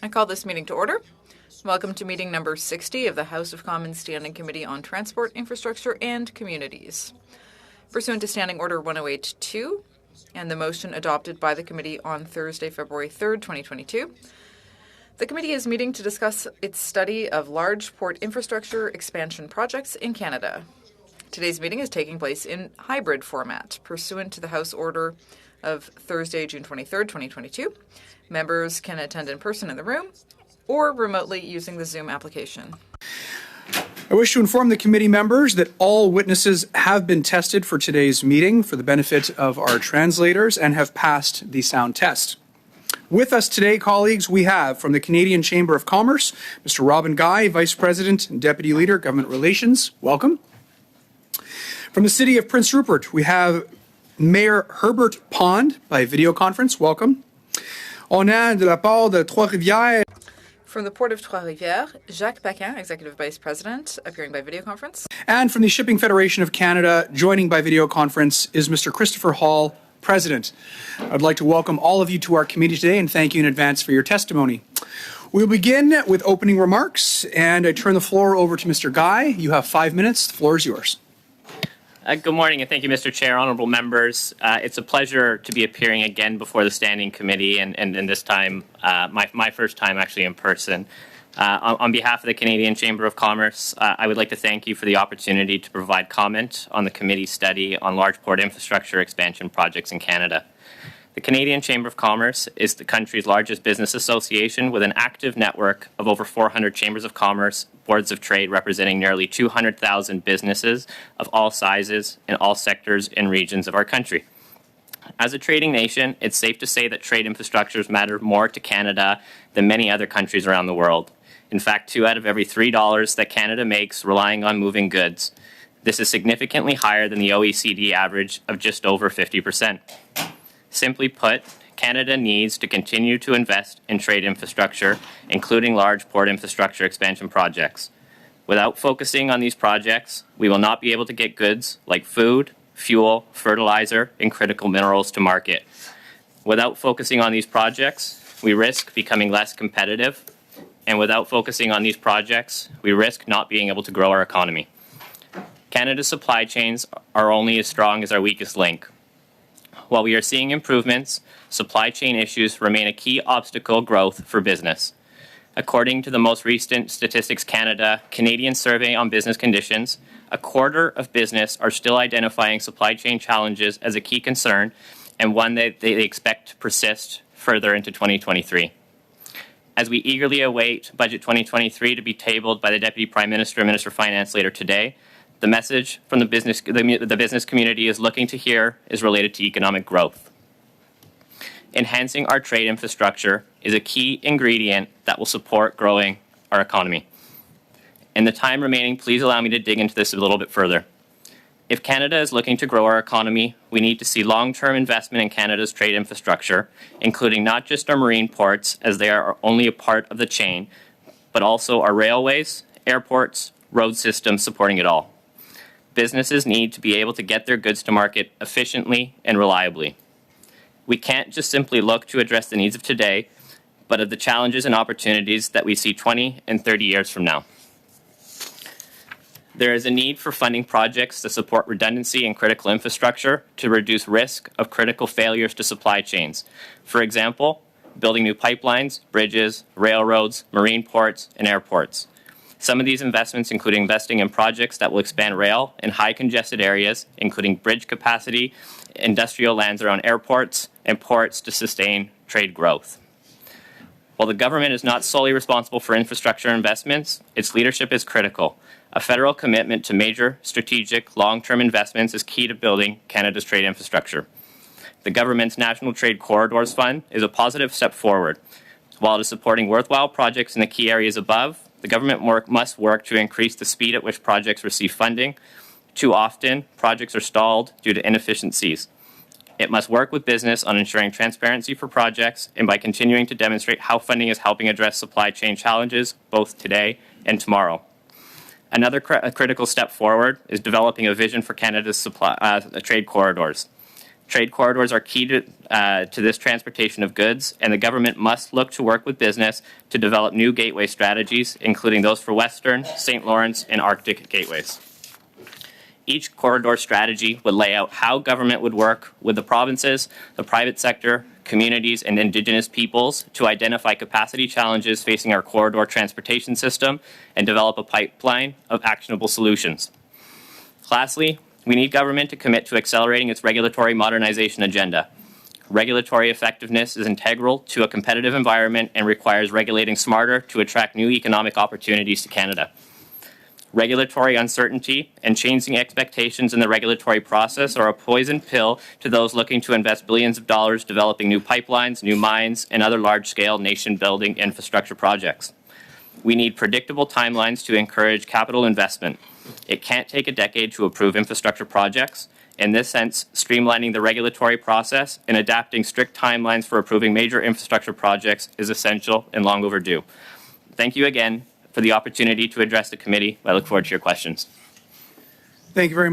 I call this meeting to order. Welcome to meeting number 60 of the House of Commons Standing Committee on Transport, Infrastructure and Communities. Pursuant to Standing Order 108-2 and the motion adopted by the committee on Thursday, February 3rd, 2022, the committee is meeting to discuss its study of large port infrastructure expansion projects in Canada. Today's meeting is taking place in hybrid format, pursuant to the House Order of Thursday, June 23rd, 2022. Members can attend in person in the room or remotely using the Zoom application. I wish to inform the committee members that all witnesses have been tested for today's meeting for the benefit of our translators and have passed the sound test. With us today, colleagues, we have from the Canadian Chamber of Commerce, Mr. Robin Guy, Vice President and Deputy Leader, Government Relations. Welcome. From the City of Prince Rupert, we have Mayor Herbert Pond by video conference. Welcome. On a de la part de Trois-Rivières. From the Port of Trois-Rivières, Jacques Paquin, Executive Vice President, appearing by video conference. And from the Shipping Federation of Canada, joining by video conference is Mr. Christopher Hall, President. I'd like to welcome all of you to our committee today and thank you in advance for your testimony. We'll begin with opening remarks, and I turn the floor over to Mr. Guy. You have 5 minutes. The floor is yours. Good morning, and thank you, Mr. Chair, honourable members. It's a pleasure to be appearing again before the Standing Committee, and this time, my first time actually in person. On behalf of the Canadian Chamber of Commerce, I would like to thank you for the opportunity to provide comment on the committee's study on large port infrastructure expansion projects in Canada. The Canadian Chamber of Commerce is the country's largest business association with an active network of over 400 chambers of commerce, boards of trade representing nearly 200,000 businesses of all sizes in all sectors and regions of our country. As a trading nation, it's safe to say that trade infrastructures matter more to Canada than many other countries around the world. In fact, 2 out of every $3 that Canada makes relying on moving goods. This is significantly higher than the OECD average of just over 50%. Simply put, Canada needs to continue to invest in trade infrastructure, including large port infrastructure expansion projects. Without focusing on these projects, we will not be able to get goods like food, fuel, fertilizer, and critical minerals to market. Without focusing on these projects, we risk becoming less competitive, and without focusing on these projects, we risk not being able to grow our economy. Canada's supply chains are only as strong as our weakest link. While we are seeing improvements, supply chain issues remain a key obstacle growth for business. According to the most recent Statistics Canada Canadian Survey on Business Conditions, a quarter of business are still identifying supply chain challenges as a key concern and one that they expect to persist further into 2023. As we eagerly await Budget 2023 to be tabled by the Deputy Prime Minister and Minister of Finance later today, the message from the business community is looking to hear is related to economic growth. Enhancing our trade infrastructure is a key ingredient that will support growing our economy. In the time remaining, please allow me to dig into this a little bit further. If Canada is looking to grow our economy, we need to see long-term investment in Canada's trade infrastructure, including not just our marine ports, as they are only a part of the chain, but also our railways, airports, road systems supporting it all. Businesses need to be able to get their goods to market efficiently and reliably. We can't just simply look to address the needs of today, but of the challenges and opportunities that we see 20 and 30 years from now. There is a need for funding projects to support redundancy and critical infrastructure to reduce risk of critical failures to supply chains. For example, building new pipelines, bridges, railroads, marine ports, and airports. Some of these investments include investing in projects that will expand rail in high congested areas, including bridge capacity, industrial lands around airports, and ports to sustain trade growth. While the government is not solely responsible for infrastructure investments, its leadership is critical. A federal commitment to major, strategic, long-term investments is key to building Canada's trade infrastructure. The government's National Trade Corridors Fund is a positive step forward. While it is supporting worthwhile projects in the key areas above, the government must work to increase the speed at which projects receive funding. Too often, projects are stalled due to inefficiencies. It must work with business on ensuring transparency for projects and by continuing to demonstrate how funding is helping address supply chain challenges both today and tomorrow. Another critical step forward is developing a vision for Canada's trade corridors. Trade corridors are key to this transportation of goods, and the government must look to work with business to develop new gateway strategies, including those for Western, St. Lawrence, and Arctic gateways. Each corridor strategy would lay out how government would work with the provinces, the private sector, communities, and Indigenous peoples to identify capacity challenges facing our corridor transportation system and develop a pipeline of actionable solutions. Lastly, we need government to commit to accelerating its regulatory modernization agenda. Regulatory effectiveness is integral to a competitive environment and requires regulating smarter to attract new economic opportunities to Canada. Regulatory uncertainty and changing expectations in the regulatory process are a poison pill to those looking to invest billions of dollars developing new pipelines, new mines, and other large-scale nation-building infrastructure projects. We need predictable timelines to encourage capital investment. It can't take a decade to approve infrastructure projects. In this sense, streamlining the regulatory process and adapting strict timelines for approving major infrastructure projects is essential and long overdue. Thank you again for the opportunity to address the committee. I look forward to your questions. Thank you very much.